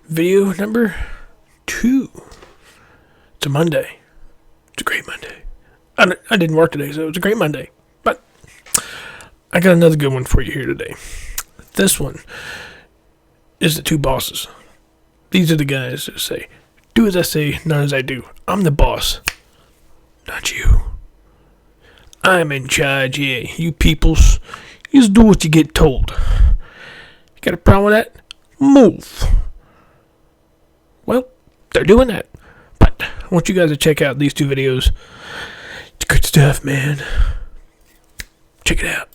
Video number 2. It's a Monday. It's a great Monday. I didn't work today, so it was a great Monday. But I got another good one for you here today. This one is the two bosses. These are the guys that say, do as I say, not as I do. I'm the boss, not you. I'm in charge here. You peoples, you just do what you get told. You got a problem with that? Move. Well, they're doing that. But I want you guys to check out these two videos. It's good stuff, man. Check it out.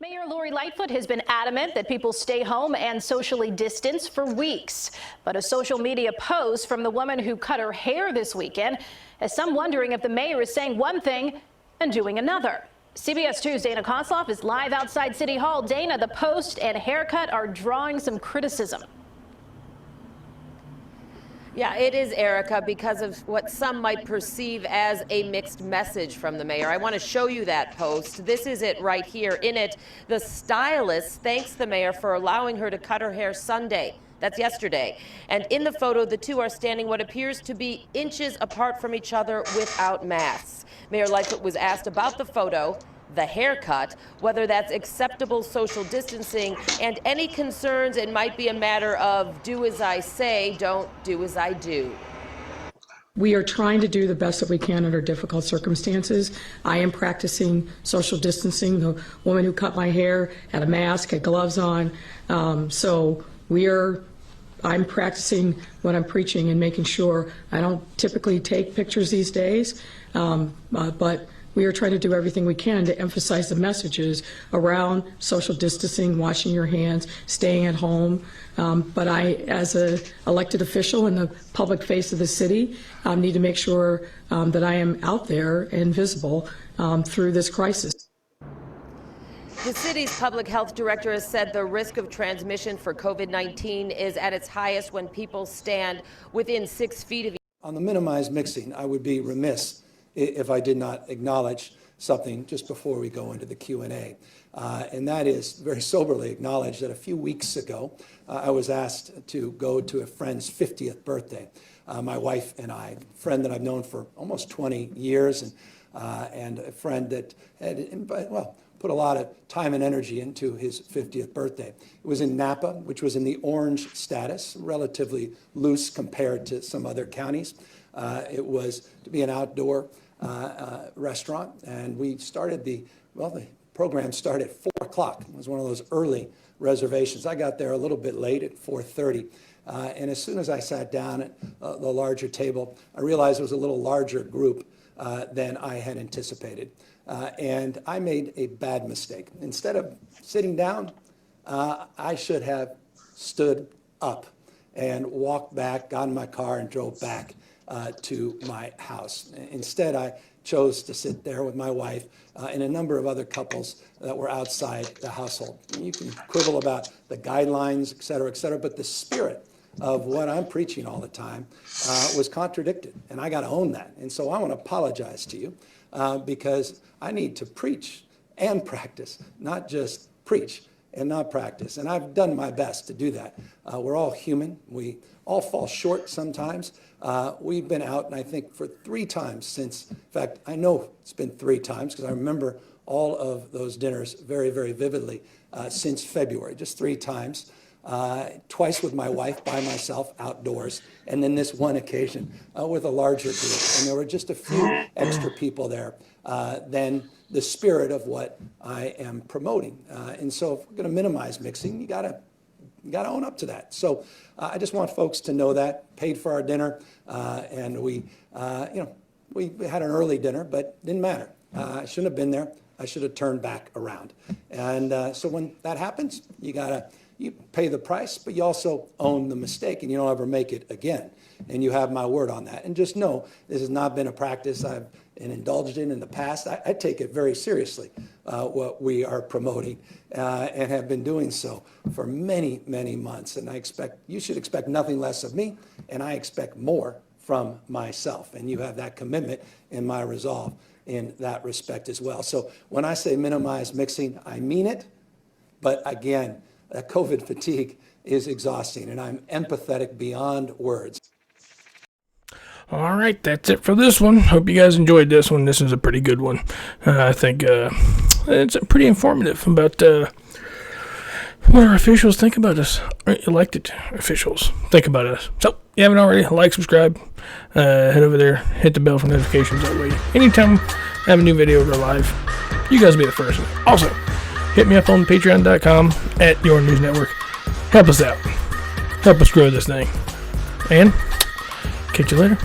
Mayor Lori Lightfoot has been adamant that people stay home and socially distance for weeks. But a social media post from the woman who cut her hair this weekend has some wondering if the mayor is saying one thing and doing another. CBS 2's Dana Kosloff is live outside City Hall. Dana, the post and haircut are drawing some criticism. Yeah, it is, Erica, because of what some might perceive as a mixed message from the mayor. I want to show you that post. This is it right here. In it, the stylist thanks the mayor for allowing her to cut her hair Sunday. That's yesterday. And in the photo, the two are standing what appears to be inches apart from each other without masks. Mayor Lightfoot was asked about the photo, the haircut, whether that's acceptable social distancing, and any concerns it might be a matter of do as I say, don't do as I do. We are trying to do the best that we can under difficult circumstances. I am practicing social distancing. The woman who cut my hair had a mask, had gloves on. I'm practicing what I'm preaching and making sure. I don't typically take pictures these days, but we are trying to do everything we can to emphasize the messages around social distancing, washing your hands, staying at home. But I, as an elected official in the public face of the city, need to make sure that I am out there and visible through this crisis. The city's public health director has said the risk of transmission for COVID-19 is at its highest when people stand within 6 feet of each other. On the minimized mixing, I would be remiss if I did not acknowledge something just before we go into the Q&A. And that is very soberly acknowledge that a few weeks ago, I was asked to go to a friend's 50th birthday. My wife and I, a friend that I've known for almost 20 years, and a friend that had, put a lot of time and energy into his 50th birthday. It was in Napa, which was in the orange status, relatively loose compared to some other counties. It was to be an outdoor restaurant, and we started the program started at 4 o'clock. It was one of those early reservations. I got there a little bit late at 4:30, and as soon as I sat down at the larger table, I realized it was a little larger group than I had anticipated. And I made a bad mistake. Instead of sitting down, I should have stood up and walked back, got in my car, and drove back to my house. Instead, I chose to sit there with my wife and a number of other couples that were outside the household. And you can quibble about the guidelines, et cetera, but the spirit of what I'm preaching all the time was contradicted, and I got to own that. And so I want to apologize to you because I need to preach and practice, not just preach and not practice. And I've done my best to do that. We're all human. We all fall short sometimes. We've been out, and I think for 3 times since, in fact, I know it's been 3 times because I remember all of those dinners very, very vividly since February, just 3 times. Twice with my wife, by myself, outdoors, and then this one occasion with a larger group. And there were just a few extra people there than the spirit of what I am promoting. And so if we're going to minimize mixing, you got to own up to that. So I just want folks to know that. Paid for our dinner, and we had an early dinner, but it didn't matter. I shouldn't have been there. I should have turned back around. And so when that happens, you pay the price, but you also own the mistake, and you don't ever make it again. And you have my word on that. And just know this has not been a practice I've indulged in the past. I take it very seriously, what we are promoting, and have been doing so for many, many months. And you should expect nothing less of me, and I expect more from myself. And you have that commitment and my resolve in that respect as well. So when I say minimize mixing, I mean it. But again, that COVID fatigue is exhausting, and I'm empathetic beyond words. All right, that's it for this one. Hope you guys enjoyed this one. This is a pretty good one. I think it's pretty informative about what our officials think about us, our elected officials think about us. So, if you haven't already, like, subscribe, head over there, hit the bell for notifications. That way, anytime I have a new video go live, you guys will be the first. Also, hit me up on patreon.com at Your News Network. Help us out. Help us grow this thing. And catch you later.